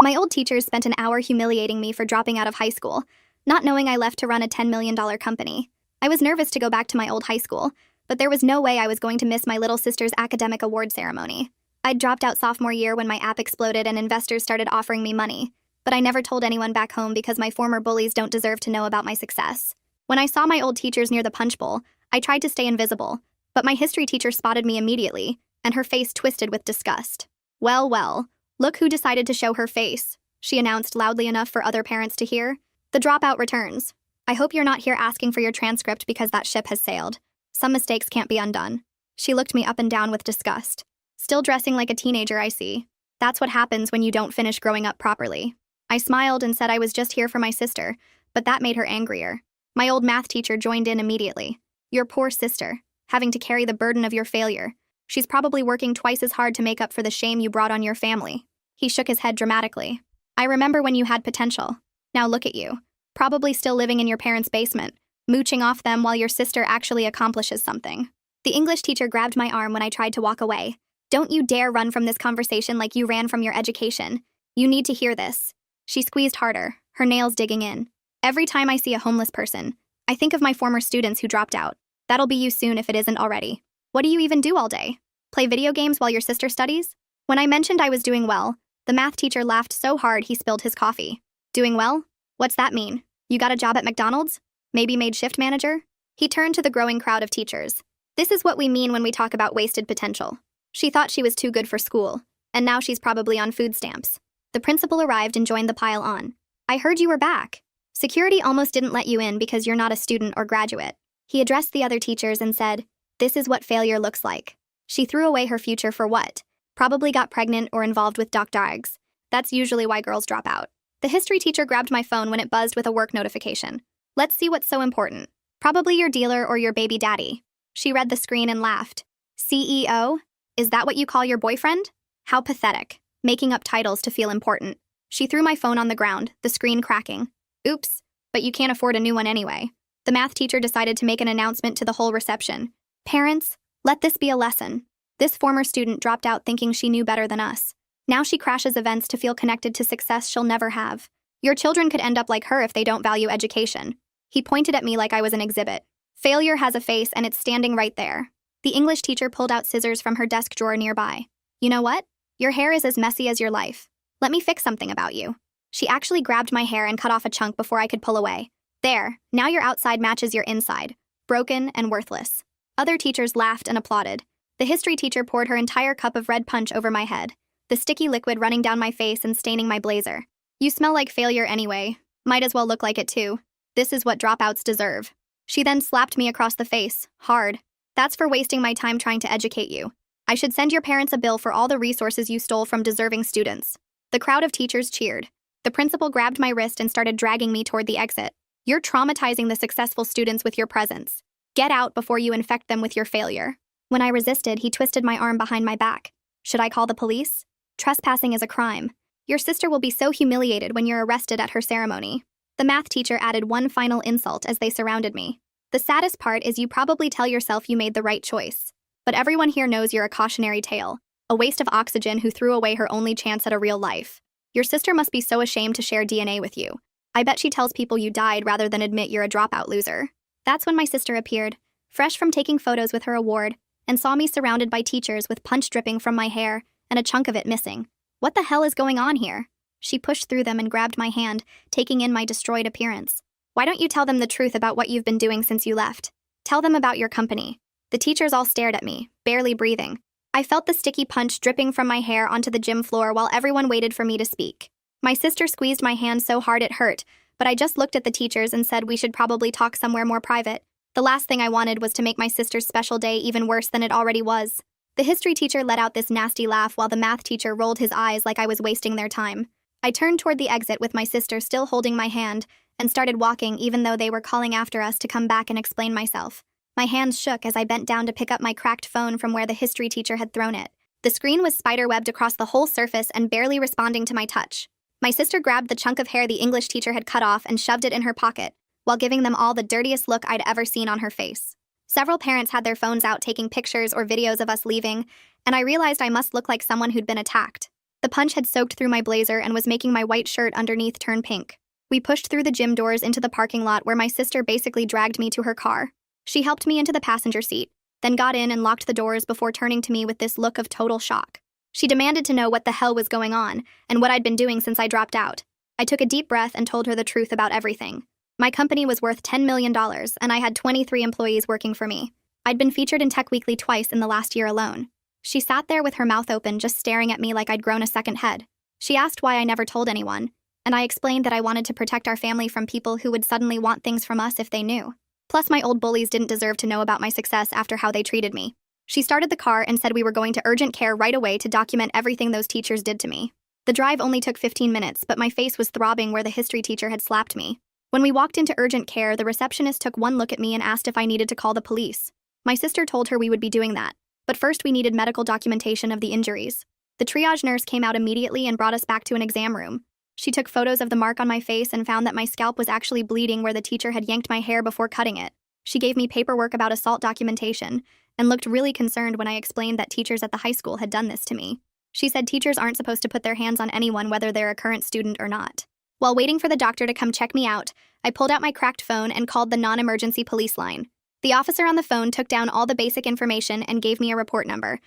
My old teachers spent an hour humiliating me for dropping out of high school, not knowing I left to run a $10 million company. I was nervous to go back to my old high school, but there was no way I was going to miss my little sister's academic award ceremony. I'd dropped out sophomore year when my app exploded and investors started offering me money, but I never told anyone back home because my former bullies don't deserve to know about my success. When I saw my old teachers near the punch bowl, I tried to stay invisible, but my history teacher spotted me immediately, and her face twisted with disgust. Well, well, look who decided to show her face, she announced loudly enough for other parents to hear. The dropout returns. I hope you're not here asking for your transcript because that ship has sailed. Some mistakes can't be undone. She looked me up and down with disgust. Still dressing like a teenager, I see. That's what happens when you don't finish growing up properly. I smiled and said I was just here for my sister, but that made her angrier. My old math teacher joined in immediately. Your poor sister, having to carry the burden of your failure. She's probably working twice as hard to make up for the shame you brought on your family. He shook his head dramatically. I remember when you had potential. Now look at you. Probably still living in your parents' basement, mooching off them while your sister actually accomplishes something. The English teacher grabbed my arm when I tried to walk away. Don't you dare run from this conversation like you ran from your education. You need to hear this. She squeezed harder, her nails digging in. Every time I see a homeless person, I think of my former students who dropped out. That'll be you soon if it isn't already. What do you even do all day? Play video games while your sister studies? When I mentioned I was doing well, the math teacher laughed so hard he spilled his coffee. Doing well? What's that mean? You got a job at McDonald's? Maybe made shift manager? He turned to the growing crowd of teachers. This is what we mean when we talk about wasted potential. She thought she was too good for school, and now she's probably on food stamps. The principal arrived and joined the pile on. I heard you were back. Security almost didn't let you in because you're not a student or graduate. He addressed the other teachers and said, this is what failure looks like. She threw away her future for what? Probably got pregnant or involved with doctorgs. That's usually why girls drop out. The history teacher grabbed my phone when it buzzed with a work notification. Let's see what's so important. Probably your dealer or your baby daddy. She read the screen and laughed. CEO? Is that what you call your boyfriend? How pathetic. Making up titles to feel important. She threw my phone on the ground, the screen cracking. Oops, but you can't afford a new one anyway. The math teacher decided to make an announcement to the whole reception. Parents, let this be a lesson. This former student dropped out thinking she knew better than us. Now she crashes events to feel connected to success she'll never have. Your children could end up like her if they don't value education. He pointed at me like I was an exhibit. Failure has a face and it's standing right there. The English teacher pulled out scissors from her desk drawer nearby. You know what? Your hair is as messy as your life. Let me fix something about you. She actually grabbed my hair and cut off a chunk before I could pull away. There, now your outside matches your inside. Broken and worthless. Other teachers laughed and applauded. The history teacher poured her entire cup of red punch over my head, the sticky liquid running down my face and staining my blazer. You smell like failure anyway. Might as well look like it too. This is what dropouts deserve. She then slapped me across the face, hard. That's for wasting my time trying to educate you. I should send your parents a bill for all the resources you stole from deserving students. The crowd of teachers cheered. The principal grabbed my wrist and started dragging me toward the exit. You're traumatizing the successful students with your presence. Get out before you infect them with your failure. When I resisted, he twisted my arm behind my back. Should I call the police? Trespassing is a crime. Your sister will be so humiliated when you're arrested at her ceremony. The math teacher added one final insult as they surrounded me. The saddest part is you probably tell yourself you made the right choice. But everyone here knows you're a cautionary tale, a waste of oxygen who threw away her only chance at a real life. Your sister must be so ashamed to share DNA with you. I bet she tells people you died rather than admit you're a dropout loser. That's when my sister appeared, fresh from taking photos with her award, and saw me surrounded by teachers with punch dripping from my hair and a chunk of it missing. What the hell is going on here? She pushed through them and grabbed my hand, taking in my destroyed appearance. Why don't you tell them the truth about what you've been doing since you left? Tell them about your company. The teachers all stared at me, barely breathing. I felt the sticky punch dripping from my hair onto the gym floor while everyone waited for me to speak. My sister squeezed my hand so hard it hurt, but I just looked at the teachers and said we should probably talk somewhere more private. The last thing I wanted was to make my sister's special day even worse than it already was. The history teacher let out this nasty laugh while the math teacher rolled his eyes like I was wasting their time. I turned toward the exit with my sister still holding my hand and started walking even though they were calling after us to come back and explain myself. My hands shook as I bent down to pick up my cracked phone from where the history teacher had thrown it. The screen was spiderwebbed across the whole surface and barely responding to my touch. My sister grabbed the chunk of hair the English teacher had cut off and shoved it in her pocket, while giving them all the dirtiest look I'd ever seen on her face. Several parents had their phones out taking pictures or videos of us leaving, and I realized I must look like someone who'd been attacked. The punch had soaked through my blazer and was making my white shirt underneath turn pink. We pushed through the gym doors into the parking lot where my sister basically dragged me to her car. She helped me into the passenger seat, then got in and locked the doors before turning to me with this look of total shock. She demanded to know what the hell was going on and what I'd been doing since I dropped out. I took a deep breath and told her the truth about everything. My company was worth $10 million, and I had 23 employees working for me. I'd been featured in Tech Weekly twice in the last year alone. She sat there with her mouth open, just staring at me like I'd grown a second head. She asked why I never told anyone, and I explained that I wanted to protect our family from people who would suddenly want things from us if they knew. Plus, my old bullies didn't deserve to know about my success after how they treated me. She started the car and said we were going to urgent care right away to document everything those teachers did to me. The drive only took 15 minutes, but my face was throbbing where the history teacher had slapped me. When we walked into urgent care, the receptionist took one look at me and asked if I needed to call the police. My sister told her we would be doing that, but first we needed medical documentation of the injuries. The triage nurse came out immediately and brought us back to an exam room. She took photos of the mark on my face and found that my scalp was actually bleeding where the teacher had yanked my hair before cutting it. She gave me paperwork about assault documentation and looked really concerned when I explained that teachers at the high school had done this to me. She said teachers aren't supposed to put their hands on anyone whether they're a current student or not. While waiting for the doctor to come check me out, I pulled out my cracked phone and called the non-emergency police line. The officer on the phone took down all the basic information and gave me a report number.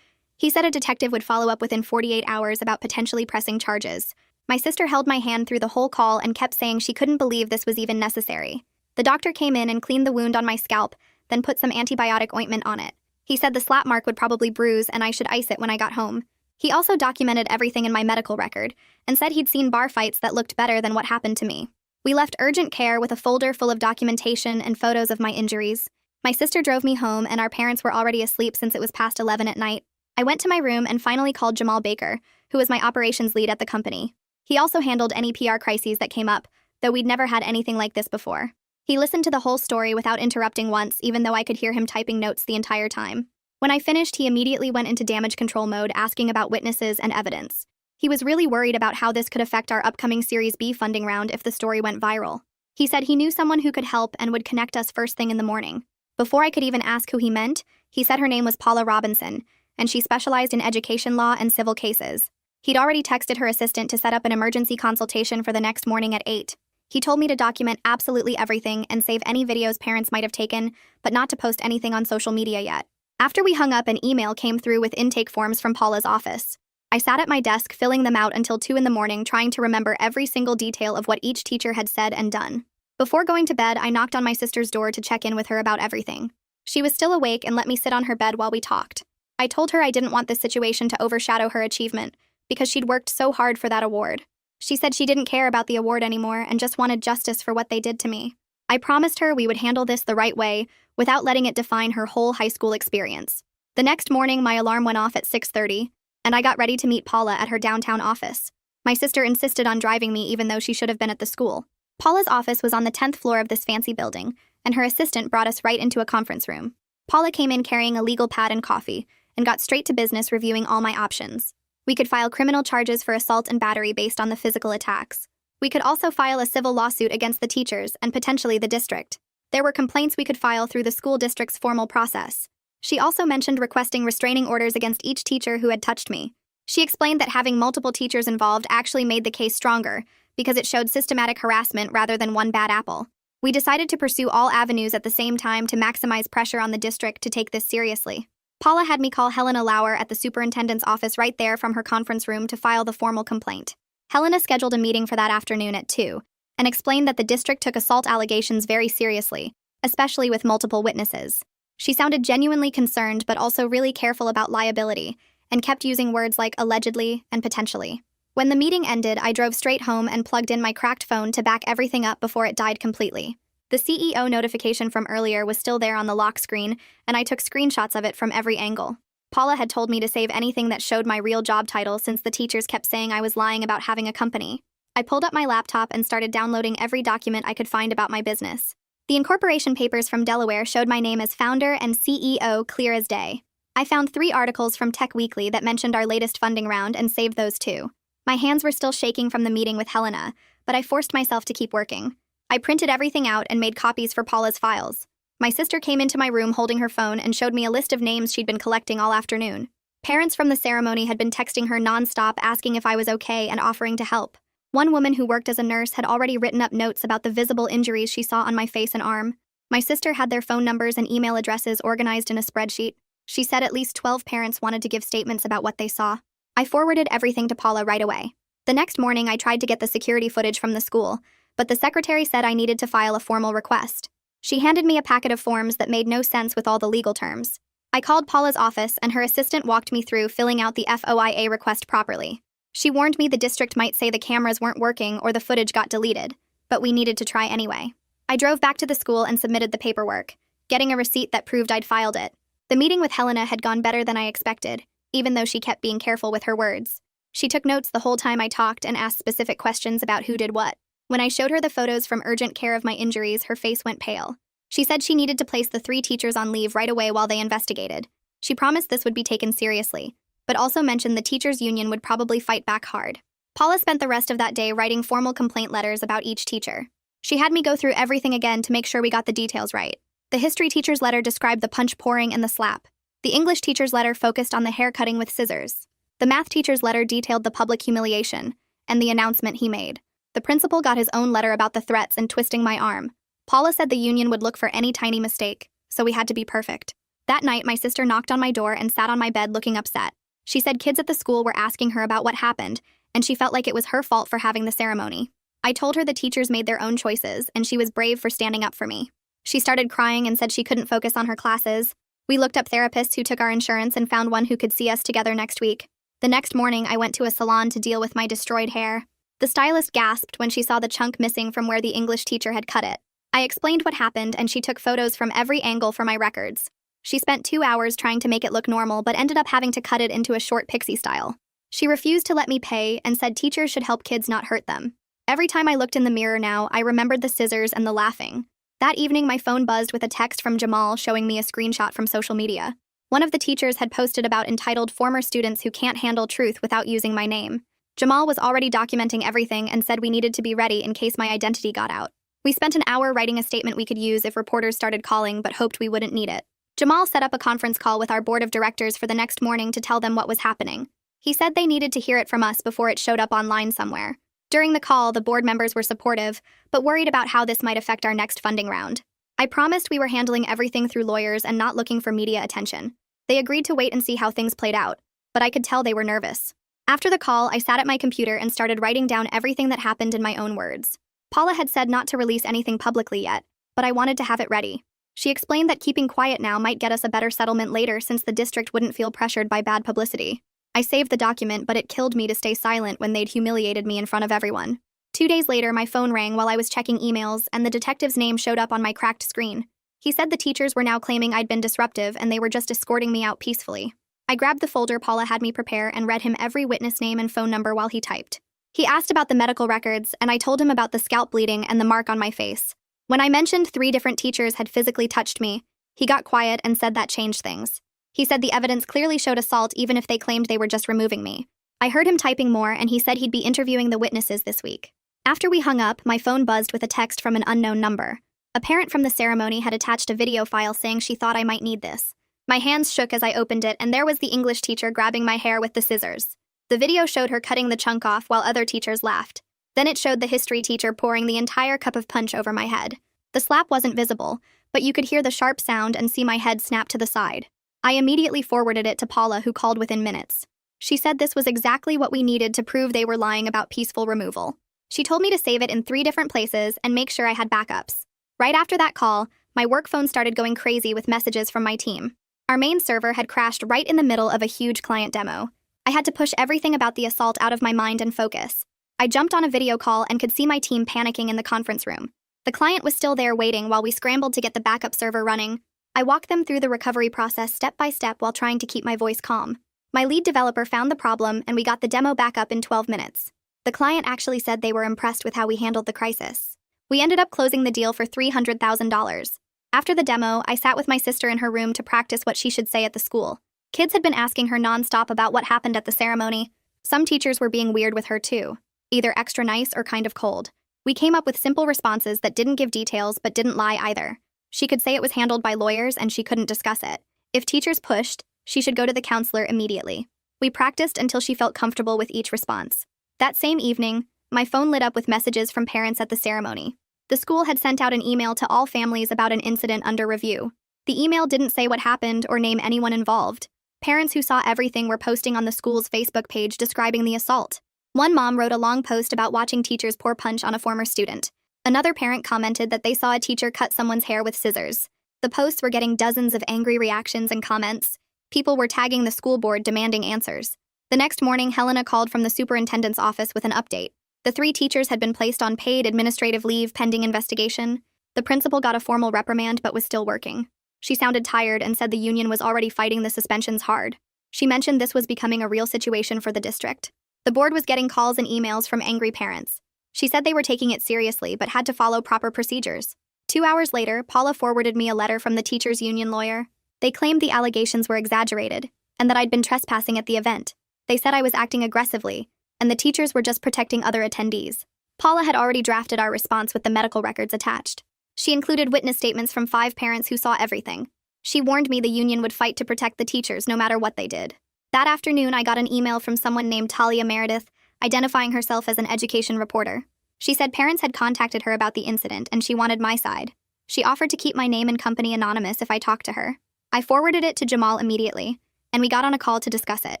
He said a detective would follow up within 48 hours about potentially pressing charges. My sister held my hand through the whole call and kept saying she couldn't believe this was even necessary. The doctor came in and cleaned the wound on my scalp, then put some antibiotic ointment on it. He said the slap mark would probably bruise and I should ice it when I got home. He also documented everything in my medical record and said he'd seen bar fights that looked better than what happened to me. We left urgent care with a folder full of documentation and photos of my injuries. My sister drove me home and our parents were already asleep since it was past 11 at night. I went to my room and finally called Jamal Baker, who was my operations lead at the company. He also handled any PR crises that came up, though we'd never had anything like this before. He listened to the whole story without interrupting once, even though I could hear him typing notes the entire time. When I finished, he immediately went into damage control mode, asking about witnesses and evidence. He was really worried about how this could affect our upcoming Series B funding round if the story went viral. He said he knew someone who could help and would connect us first thing in the morning. Before I could even ask who he meant, he said her name was Paula Robinson, and she specialized in education law and civil cases. He'd already texted her assistant to set up an emergency consultation for the next morning at 8. He told me to document absolutely everything and save any videos parents might have taken, but not to post anything on social media yet. After we hung up, an email came through with intake forms from Paula's office. I sat at my desk filling them out until 2 in the morning, trying to remember every single detail of what each teacher had said and done. Before going to bed, I knocked on my sister's door to check in with her about everything. She was still awake and let me sit on her bed while we talked. I told her I didn't want this situation to overshadow her achievement, because she'd worked so hard for that award. She said she didn't care about the award anymore and just wanted justice for what they did to me. I promised her we would handle this the right way, without letting it define her whole high school experience. The next morning, my alarm went off at 6:30, and I got ready to meet Paula at her downtown office. My sister insisted on driving me even though she should have been at the school. Paula's office was on the 10th floor of this fancy building, and her assistant brought us right into a conference room. Paula came in carrying a legal pad and coffee, and got straight to business reviewing all my options. We could file criminal charges for assault and battery based on the physical attacks. We could also file a civil lawsuit against the teachers and potentially the district. There were complaints we could file through the school district's formal process. She also mentioned requesting restraining orders against each teacher who had touched me. She explained that having multiple teachers involved actually made the case stronger, because it showed systematic harassment rather than one bad apple. We decided to pursue all avenues at the same time to maximize pressure on the district to take this seriously. Paula had me call Helena Lauer at the superintendent's office right there from her conference room to file the formal complaint. Helena scheduled a meeting for that afternoon at 2, and explained that the district took assault allegations very seriously, especially with multiple witnesses. She sounded genuinely concerned but also really careful about liability, and kept using words like allegedly and potentially. When the meeting ended, I drove straight home and plugged in my cracked phone to back everything up before it died completely. The CEO notification from earlier was still there on the lock screen, and I took screenshots of it from every angle. Paula had told me to save anything that showed my real job title since the teachers kept saying I was lying about having a company. I pulled up my laptop and started downloading every document I could find about my business. The incorporation papers from Delaware showed my name as founder and CEO clear as day. I found 3 articles from Tech Weekly that mentioned our latest funding round and saved those too. My hands were still shaking from the meeting with Helena, but I forced myself to keep working. I printed everything out and made copies for Paula's files. My sister came into my room holding her phone and showed me a list of names she'd been collecting all afternoon. Parents from the ceremony had been texting her nonstop asking if I was okay and offering to help. One woman who worked as a nurse had already written up notes about the visible injuries she saw on my face and arm. My sister had their phone numbers and email addresses organized in a spreadsheet. She said at least 12 parents wanted to give statements about what they saw. I forwarded everything to Paula right away. The next morning, I tried to get the security footage from the school, but the secretary said I needed to file a formal request. She handed me a packet of forms that made no sense with all the legal terms. I called Paula's office, and her assistant walked me through filling out the FOIA request properly. She warned me the district might say the cameras weren't working or the footage got deleted, but we needed to try anyway. I drove back to the school and submitted the paperwork, getting a receipt that proved I'd filed it. The meeting with Helena had gone better than I expected, even though she kept being careful with her words. She took notes the whole time I talked and asked specific questions about who did what. When I showed her the photos from urgent care of my injuries, her face went pale. She said she needed to place the 3 teachers on leave right away while they investigated. She promised this would be taken seriously, but also mentioned the teachers' union would probably fight back hard. Paula spent the rest of that day writing formal complaint letters about each teacher. She had me go through everything again to make sure we got the details right. The history teacher's letter described the punch pouring and the slap. The English teacher's letter focused on the hair cutting with scissors. The math teacher's letter detailed the public humiliation and the announcement he made. The principal got his own letter about the threats and twisting my arm. Paula said the union would look for any tiny mistake, so we had to be perfect. That night, my sister knocked on my door and sat on my bed looking upset. She said kids at the school were asking her about what happened, and she felt like it was her fault for having the ceremony. I told her the teachers made their own choices, and she was brave for standing up for me. She started crying and said she couldn't focus on her classes. We looked up therapists who took our insurance and found one who could see us together next week. The next morning, I went to a salon to deal with my destroyed hair. The stylist gasped when she saw the chunk missing from where the English teacher had cut it. I explained what happened, and she took photos from every angle for my records. She spent 2 hours trying to make it look normal, but ended up having to cut it into a short pixie style. She refused to let me pay and said teachers should help kids not hurt them. Every time I looked in the mirror now, I remembered the scissors and the laughing. That evening, my phone buzzed with a text from Jamal showing me a screenshot from social media. One of the teachers had posted about entitled former students who can't handle truth without using my name. Jamal was already documenting everything and said we needed to be ready in case my identity got out. We spent an hour writing a statement we could use if reporters started calling, but hoped we wouldn't need it. Jamal set up a conference call with our board of directors for the next morning to tell them what was happening. He said they needed to hear it from us before it showed up online somewhere. During the call, the board members were supportive, but worried about how this might affect our next funding round. I promised we were handling everything through lawyers and not looking for media attention. They agreed to wait and see how things played out, but I could tell they were nervous. After the call, I sat at my computer and started writing down everything that happened in my own words. Paula had said not to release anything publicly yet, but I wanted to have it ready. She explained that keeping quiet now might get us a better settlement later since the district wouldn't feel pressured by bad publicity. I saved the document, but it killed me to stay silent when they'd humiliated me in front of everyone. 2 days later, my phone rang while I was checking emails, and the detective's name showed up on my cracked screen. He said the teachers were now claiming I'd been disruptive and they were just escorting me out peacefully. I grabbed the folder Paula had me prepare and read him every witness name and phone number while he typed. He asked about the medical records, and I told him about the scalp bleeding and the mark on my face. When I mentioned 3 different teachers had physically touched me, he got quiet and said that changed things. He said the evidence clearly showed assault even if they claimed they were just removing me. I heard him typing more, and he said he'd be interviewing the witnesses this week. After we hung up, my phone buzzed with a text from an unknown number. A parent from the ceremony had attached a video file saying she thought I might need this. My hands shook as I opened it, and there was the English teacher grabbing my hair with the scissors. The video showed her cutting the chunk off while other teachers laughed. Then it showed the history teacher pouring the entire cup of punch over my head. The slap wasn't visible, but you could hear the sharp sound and see my head snap to the side. I immediately forwarded it to Paula, who called within minutes. She said this was exactly what we needed to prove they were lying about peaceful removal. She told me to save it in 3 different places and make sure I had backups. Right after that call, my work phone started going crazy with messages from my team. Our main server had crashed right in the middle of a huge client demo. I had to push everything about the assault out of my mind and focus. I jumped on a video call and could see my team panicking in the conference room. The client was still there waiting while we scrambled to get the backup server running. I walked them through the recovery process step by step while trying to keep my voice calm. My lead developer found the problem, and we got the demo back up in 12 minutes. The client actually said they were impressed with how we handled the crisis. We ended up closing the deal for $300,000. After the demo, I sat with my sister in her room to practice what she should say at the school. Kids had been asking her nonstop about what happened at the ceremony. Some teachers were being weird with her too, either extra nice or kind of cold. We came up with simple responses that didn't give details but didn't lie either. She could say it was handled by lawyers and she couldn't discuss it. If teachers pushed, She should go to the counselor immediately. We practiced until she felt comfortable with each response. That same evening, my phone lit up with messages from parents at the ceremony. The school had sent out an email to all families about an incident under review. The email didn't say what happened or name anyone involved. Parents who saw everything were posting on the school's Facebook page describing the assault. One mom wrote a long post about watching teachers pour punch on a former student. Another parent commented that they saw a teacher cut someone's hair with scissors. The posts were getting dozens of angry reactions and comments. People were tagging the school board demanding answers. The next morning, Helena called from the superintendent's office with an update. The 3 teachers had been placed on paid administrative leave pending investigation. The principal got a formal reprimand but was still working. She sounded tired and said the union was already fighting the suspensions hard. She mentioned this was becoming a real situation for the district. The board was getting calls and emails from angry parents. She said they were taking it seriously but had to follow proper procedures. 2 hours later, Paula forwarded me a letter from the teachers' union lawyer. They claimed the allegations were exaggerated and that I'd been trespassing at the event. They said I was acting aggressively, and the teachers were just protecting other attendees. Paula had already drafted our response with the medical records attached. She included witness statements from 5 parents who saw everything. She warned me the union would fight to protect the teachers no matter what they did. That afternoon, I got an email from someone named Talia Meredith, identifying herself as an education reporter. She said parents had contacted her about the incident and she wanted my side. She offered to keep my name and company anonymous if I talked to her. I forwarded it to Jamal immediately, and we got on a call to discuss it.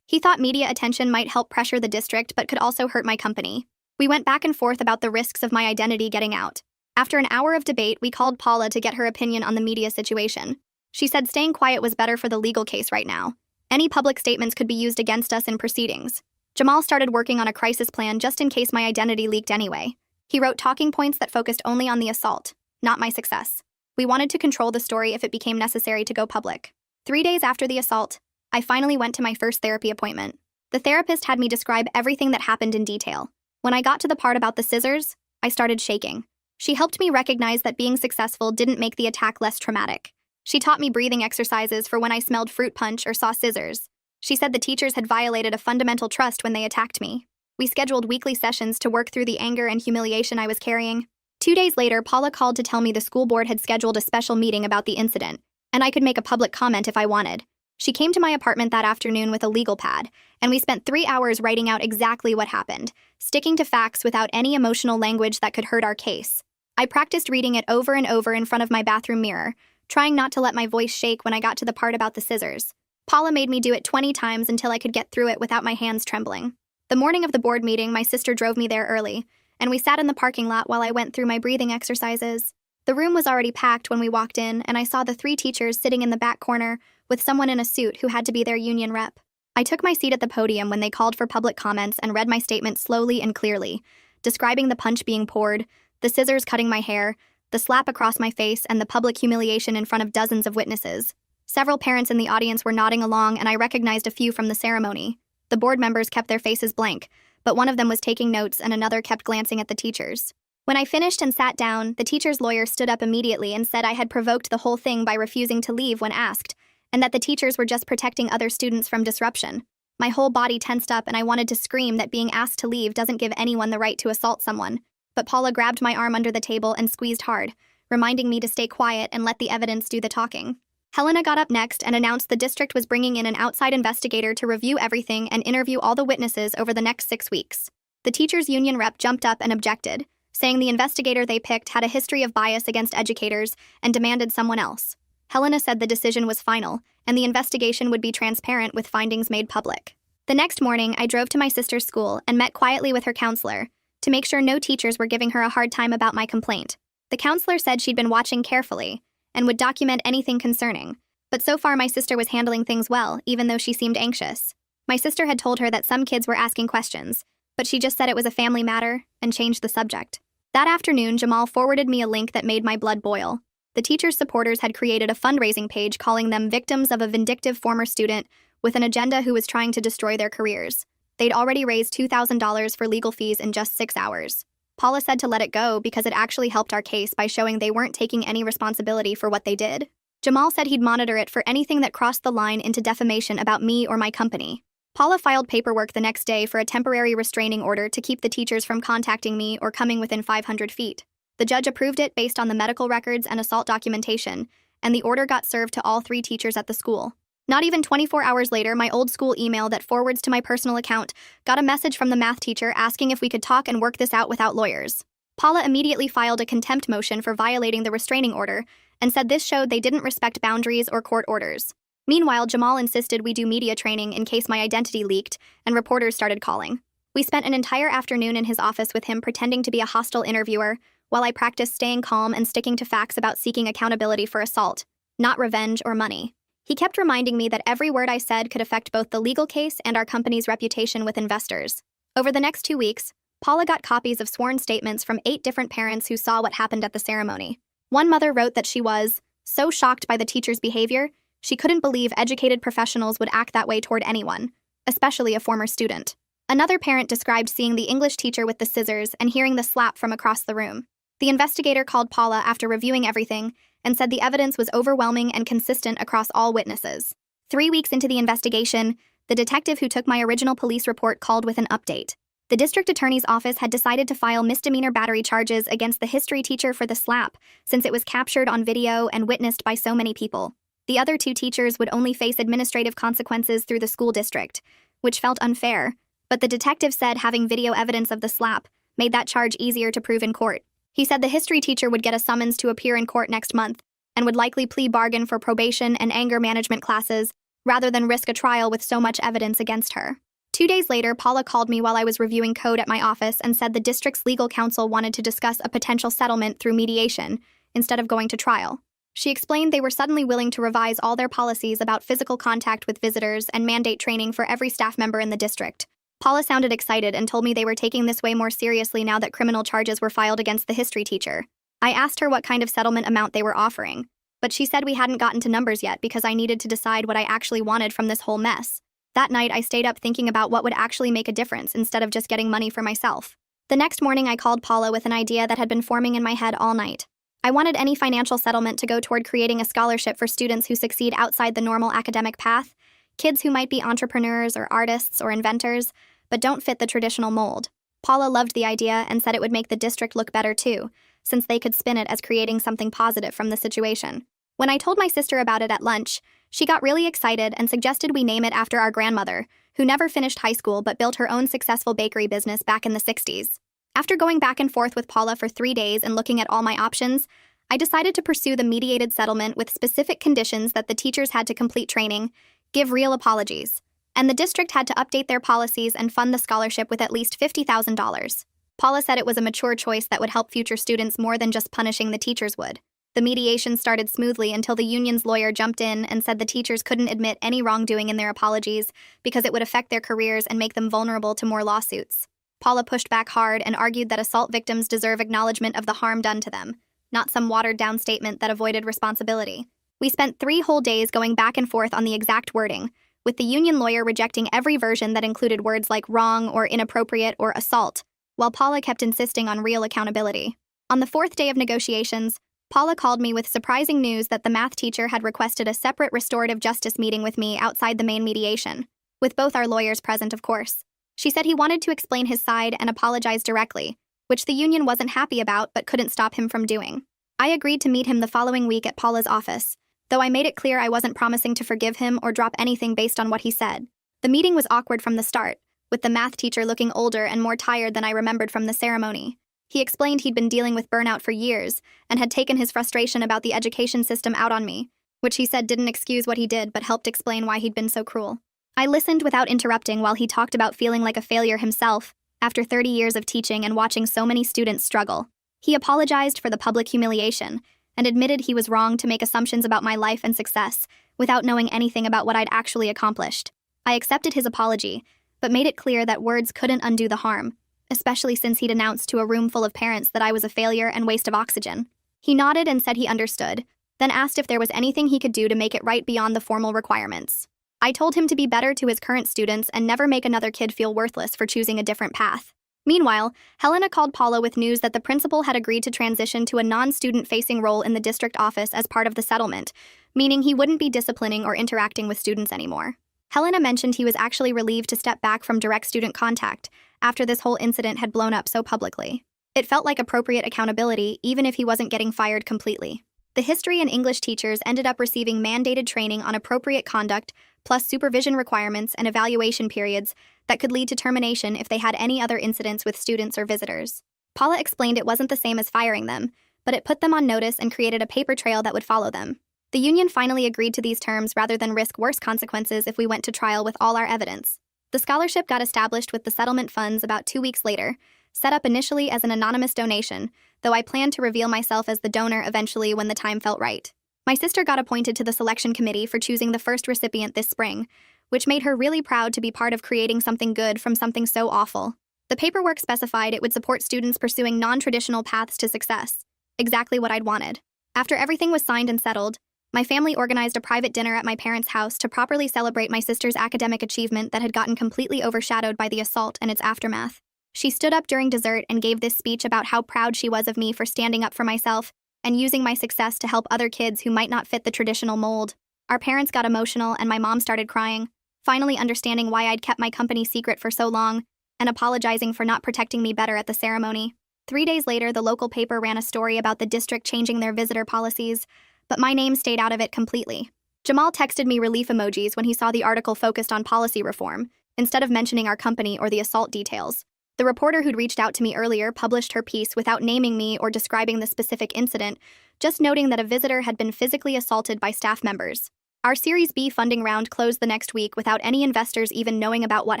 He thought media attention might help pressure the district but could also hurt my company. We went back and forth about the risks of my identity getting out. After an hour of debate, we called Paula to get her opinion on the media situation. She said staying quiet was better for the legal case right now. Any public statements could be used against us in proceedings. Jamal started working on a crisis plan just in case my identity leaked anyway. He wrote talking points that focused only on the assault, not my success. We wanted to control the story if it became necessary to go public. 3 days after the assault, I finally went to my first therapy appointment. The therapist had me describe everything that happened in detail. When I got to the part about the scissors, I started shaking. She helped me recognize that being successful didn't make the attack less traumatic. She taught me breathing exercises for when I smelled fruit punch or saw scissors. She said the teachers had violated a fundamental trust when they attacked me. We scheduled weekly sessions to work through the anger and humiliation I was carrying. 2 days later, Paula called to tell me the school board had scheduled a special meeting about the incident, and I could make a public comment if I wanted. She came to my apartment that afternoon with a legal pad, and we spent 3 hours writing out exactly what happened, sticking to facts without any emotional language that could hurt our case. I practiced reading it over and over in front of my bathroom mirror, trying not to let my voice shake when I got to the part about the scissors. Paula made me do it 20 times until I could get through it without my hands trembling. The morning of the board meeting, my sister drove me there early, and we sat in the parking lot while I went through my breathing exercises. The room was already packed when we walked in, and I saw the 3 teachers sitting in the back corner with someone in a suit who had to be their union rep. I took my seat at the podium when they called for public comments and read my statement slowly and clearly, describing the punch being poured, the scissors cutting my hair, the slap across my face, and the public humiliation in front of dozens of witnesses. Several parents in the audience were nodding along, and I recognized a few from the ceremony. The board members kept their faces blank, but one of them was taking notes and another kept glancing at the teachers. When I finished and sat down, the teacher's lawyer stood up immediately and said I had provoked the whole thing by refusing to leave when asked, and that the teachers were just protecting other students from disruption. My whole body tensed up and I wanted to scream that being asked to leave doesn't give anyone the right to assault someone. But Paula grabbed my arm under the table and squeezed hard, reminding me to stay quiet and let the evidence do the talking. Helena got up next and announced the district was bringing in an outside investigator to review everything and interview all the witnesses over the next 6 weeks. The teachers' union rep jumped up and objected, saying the investigator they picked had a history of bias against educators and demanded someone else. Helena said the decision was final, and the investigation would be transparent with findings made public. The next morning, I drove to my sister's school and met quietly with her counselor to make sure no teachers were giving her a hard time about my complaint. The counselor said she'd been watching carefully and would document anything concerning, but so far my sister was handling things well, even though she seemed anxious. My sister had told her that some kids were asking questions, but she just said it was a family matter and changed the subject. That afternoon, Jamal forwarded me a link that made my blood boil. The teachers' supporters had created a fundraising page calling them victims of a vindictive former student with an agenda who was trying to destroy their careers. They'd already raised $2,000 for legal fees in just 6 hours. Paula said to let it go because it actually helped our case by showing they weren't taking any responsibility for what they did. Jamal said he'd monitor it for anything that crossed the line into defamation about me or my company. Paula filed paperwork the next day for a temporary restraining order to keep the teachers from contacting me or coming within 500 feet. The judge approved it based on the medical records and assault documentation, and the order got served to all 3 teachers at the school. Not even 24 hours later, my old school email that forwards to my personal account got a message from the math teacher asking if we could talk and work this out without lawyers. Paula immediately filed a contempt motion for violating the restraining order and said this showed they didn't respect boundaries or court orders. Meanwhile, Jamal insisted we do media training in case my identity leaked, and reporters started calling. We spent an entire afternoon in his office with him pretending to be a hostile interviewer, while I practiced staying calm and sticking to facts about seeking accountability for assault, not revenge or money. He kept reminding me that every word I said could affect both the legal case and our company's reputation with investors. Over the next 2 weeks, Paula got copies of sworn statements from 8 different parents who saw what happened at the ceremony. One mother wrote that she was so shocked by the teacher's behavior, she couldn't believe educated professionals would act that way toward anyone, especially a former student. Another parent described seeing the English teacher with the scissors and hearing the slap from across the room. The investigator called Paula after reviewing everything and said the evidence was overwhelming and consistent across all witnesses. 3 weeks into the investigation, the detective who took my original police report called with an update. The district attorney's office had decided to file misdemeanor battery charges against the history teacher for the slap, since it was captured on video and witnessed by so many people. The other 2 teachers would only face administrative consequences through the school district, which felt unfair, but the detective said having video evidence of the slap made that charge easier to prove in court. He said the history teacher would get a summons to appear in court next month and would likely plea bargain for probation and anger management classes rather than risk a trial with so much evidence against her. 2 days later, Paula called me while I was reviewing code at my office and said the district's legal counsel wanted to discuss a potential settlement through mediation instead of going to trial. She explained they were suddenly willing to revise all their policies about physical contact with visitors and mandate training for every staff member in the district. Paula sounded excited and told me they were taking this way more seriously now that criminal charges were filed against the history teacher. I asked her what kind of settlement amount they were offering, but she said we hadn't gotten to numbers yet because I needed to decide what I actually wanted from this whole mess. That night, I stayed up thinking about what would actually make a difference instead of just getting money for myself. The next morning, I called Paula with an idea that had been forming in my head all night. I wanted any financial settlement to go toward creating a scholarship for students who succeed outside the normal academic path, kids who might be entrepreneurs or artists or inventors, but don't fit the traditional mold. Paula loved the idea and said it would make the district look better too, since they could spin it as creating something positive from the situation. When I told my sister about it at lunch, she got really excited and suggested we name it after our grandmother, who never finished high school but built her own successful bakery business back in the 60s. After going back and forth with Paula for 3 days and looking at all my options, I decided to pursue the mediated settlement with specific conditions that the teachers had to complete training, give real apologies, and the district had to update their policies and fund the scholarship with at least $50,000. Paula said it was a mature choice that would help future students more than just punishing the teachers would. The mediation started smoothly until the union's lawyer jumped in and said the teachers couldn't admit any wrongdoing in their apologies because it would affect their careers and make them vulnerable to more lawsuits. Paula pushed back hard and argued that assault victims deserve acknowledgement of the harm done to them, not some watered-down statement that avoided responsibility. We spent 3 whole days going back and forth on the exact wording, with the union lawyer rejecting every version that included words like wrong or inappropriate or assault, while Paula kept insisting on real accountability. On the 4th day of negotiations, Paula called me with surprising news that the math teacher had requested a separate restorative justice meeting with me outside the main mediation, with both our lawyers present, of course. She said he wanted to explain his side and apologize directly, which the union wasn't happy about but couldn't stop him from doing. I agreed to meet him the following week at Paula's office, though I made it clear I wasn't promising to forgive him or drop anything based on what he said. The meeting was awkward from the start, with the math teacher looking older and more tired than I remembered from the ceremony. He explained he'd been dealing with burnout for years and had taken his frustration about the education system out on me, which he said didn't excuse what he did but helped explain why he'd been so cruel. I listened without interrupting while he talked about feeling like a failure himself after 30 years of teaching and watching so many students struggle. He apologized for the public humiliation and admitted he was wrong to make assumptions about my life and success without knowing anything about what I'd actually accomplished. I accepted his apology, but made it clear that words couldn't undo the harm, especially since he'd announced to a room full of parents that I was a failure and waste of oxygen. He nodded and said he understood, then asked if there was anything he could do to make it right beyond the formal requirements. I told him to be better to his current students and never make another kid feel worthless for choosing a different path. Meanwhile, Helena called Paula with news that the principal had agreed to transition to a non-student-facing role in the district office as part of the settlement, meaning he wouldn't be disciplining or interacting with students anymore. Helena mentioned he was actually relieved to step back from direct student contact after this whole incident had blown up so publicly. It felt like appropriate accountability, even if he wasn't getting fired completely. The history and English teachers ended up receiving mandated training on appropriate conduct, plus supervision requirements and evaluation periods that could lead to termination if they had any other incidents with students or visitors. Paula explained it wasn't the same as firing them, but it put them on notice and created a paper trail that would follow them. The union finally agreed to these terms rather than risk worse consequences if we went to trial with all our evidence. The scholarship got established with the settlement funds about 2 weeks later, set up initially as an anonymous donation, though I planned to reveal myself as the donor eventually when the time felt right. My sister got appointed to the selection committee for choosing the first recipient this spring, which made her really proud to be part of creating something good from something so awful. The paperwork specified it would support students pursuing non-traditional paths to success. Exactly what I'd wanted. After everything was signed and settled, my family organized a private dinner at my parents' house to properly celebrate my sister's academic achievement that had gotten completely overshadowed by the assault and its aftermath. She stood up during dessert and gave this speech about how proud she was of me for standing up for myself and using my success to help other kids who might not fit the traditional mold. Our parents got emotional and my mom started crying, finally understanding why I'd kept my company secret for so long and apologizing for not protecting me better at the ceremony. 3 days later, the local paper ran a story about the district changing their visitor policies, but my name stayed out of it completely. Jamal texted me relief emojis when he saw the article focused on policy reform, instead of mentioning our company or the assault details. The reporter who'd reached out to me earlier published her piece without naming me or describing the specific incident, just noting that a visitor had been physically assaulted by staff members. Our Series B funding round closed the next week without any investors even knowing about what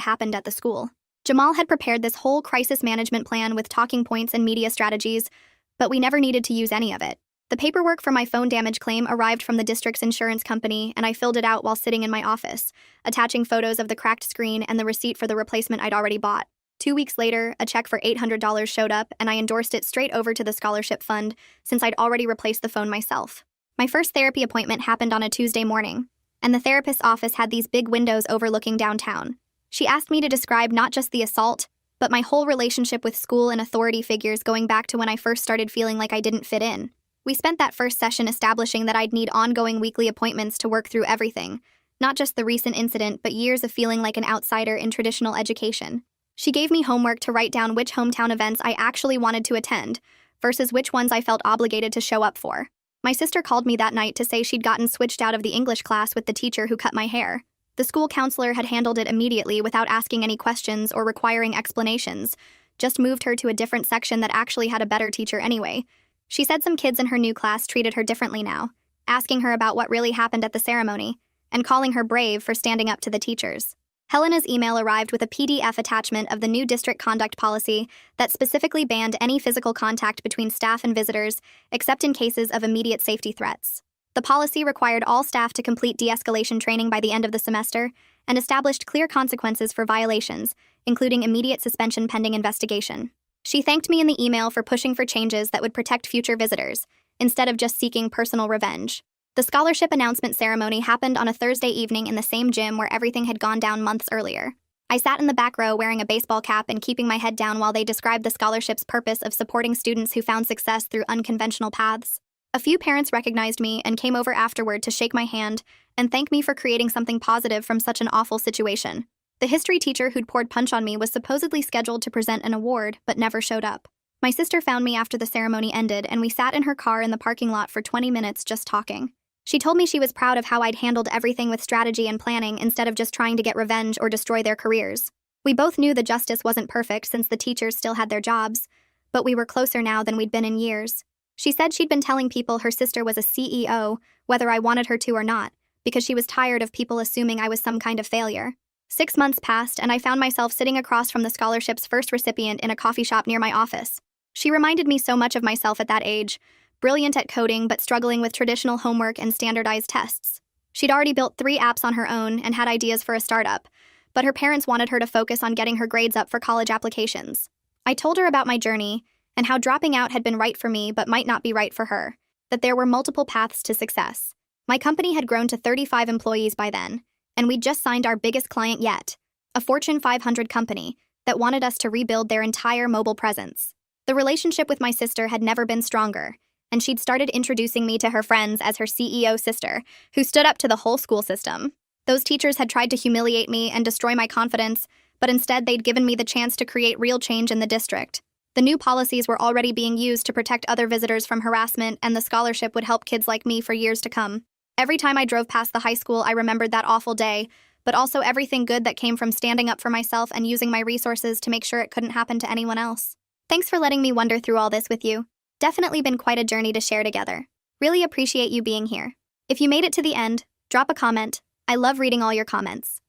happened at the school. Jamal had prepared this whole crisis management plan with talking points and media strategies, but we never needed to use any of it. The paperwork for my phone damage claim arrived from the district's insurance company, and I filled it out while sitting in my office, attaching photos of the cracked screen and the receipt for the replacement I'd already bought. 2 weeks later, a check for $800 showed up, and I endorsed it straight over to the scholarship fund since I'd already replaced the phone myself. My first therapy appointment happened on a Tuesday morning, and the therapist's office had these big windows overlooking downtown. She asked me to describe not just the assault, but my whole relationship with school and authority figures going back to when I first started feeling like I didn't fit in. We spent that first session establishing that I'd need ongoing weekly appointments to work through everything, not just the recent incident, but years of feeling like an outsider in traditional education. She gave me homework to write down which hometown events I actually wanted to attend, versus which ones I felt obligated to show up for. My sister called me that night to say she'd gotten switched out of the English class with the teacher who cut my hair. The school counselor had handled it immediately without asking any questions or requiring explanations, just moved her to a different section that actually had a better teacher anyway. She said some kids in her new class treated her differently now, asking her about what really happened at the ceremony, and calling her brave for standing up to the teachers. Helena's email arrived with a PDF attachment of the new district conduct policy that specifically banned any physical contact between staff and visitors, except in cases of immediate safety threats. The policy required all staff to complete de-escalation training by the end of the semester and established clear consequences for violations, including immediate suspension pending investigation. She thanked me in the email for pushing for changes that would protect future visitors, instead of just seeking personal revenge. The scholarship announcement ceremony happened on a Thursday evening in the same gym where everything had gone down months earlier. I sat in the back row wearing a baseball cap and keeping my head down while they described the scholarship's purpose of supporting students who found success through unconventional paths. A few parents recognized me and came over afterward to shake my hand and thank me for creating something positive from such an awful situation. The history teacher who'd poured punch on me was supposedly scheduled to present an award, but never showed up. My sister found me after the ceremony ended, and we sat in her car in the parking lot for 20 minutes just talking. She told me she was proud of how I'd handled everything with strategy and planning instead of just trying to get revenge or destroy their careers. We both knew the justice wasn't perfect since the teachers still had their jobs, but we were closer now than we'd been in years. She said she'd been telling people her sister was a CEO, whether I wanted her to or not, because she was tired of people assuming I was some kind of failure. 6 months passed, and I found myself sitting across from the scholarship's first recipient in a coffee shop near my office. She reminded me so much of myself at that age, brilliant at coding but struggling with traditional homework and standardized tests. She'd already built 3 apps on her own and had ideas for a startup, but her parents wanted her to focus on getting her grades up for college applications. I told her about my journey and how dropping out had been right for me but might not be right for her, that there were multiple paths to success. My company had grown to 35 employees by then, and we'd just signed our biggest client yet, a Fortune 500 company that wanted us to rebuild their entire mobile presence. The relationship with my sister had never been stronger, and she'd started introducing me to her friends as her CEO sister, who stood up to the whole school system. Those teachers had tried to humiliate me and destroy my confidence, but instead they'd given me the chance to create real change in the district. The new policies were already being used to protect other visitors from harassment, and the scholarship would help kids like me for years to come. Every time I drove past the high school, I remembered that awful day, but also everything good that came from standing up for myself and using my resources to make sure it couldn't happen to anyone else. Thanks for letting me wonder through all this with you. Definitely been quite a journey to share together. Really appreciate you being here. If you made it to the end, drop a comment. I love reading all your comments.